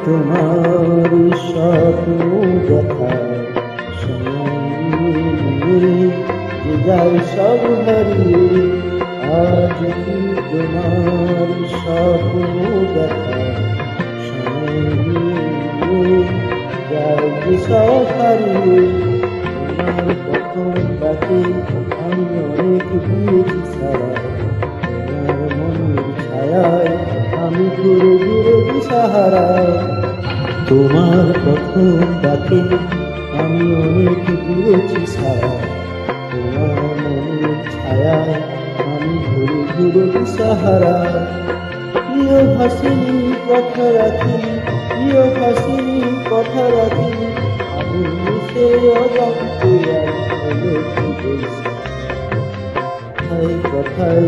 তোমার স্বপ্ন দেখার সময় যে যায় সব হারিয়ে, আজ কি তোমার স্বপ্ন দেখার সময় যায় যে সব হারিয়ে। তোমার প্রথম ডাকে আমি অনেক দিয়েছি সারা, তোমার মনের ছায়ায় আমি ঘুরে ঘুরে দিশাহারা। তোমার প্রথম ডাকে আমি অনেক ঘুরেছি সারা, তোমার মনের ছায়ায় আমি ঘুরে ঘুরে দিশাহারা। প্রিয় হাসিনি কথা রাখি, প্রিয় হাসিনি কথা রাখি, আমি সে অজান্তে আর হলো কি বলছি কথায় কথায়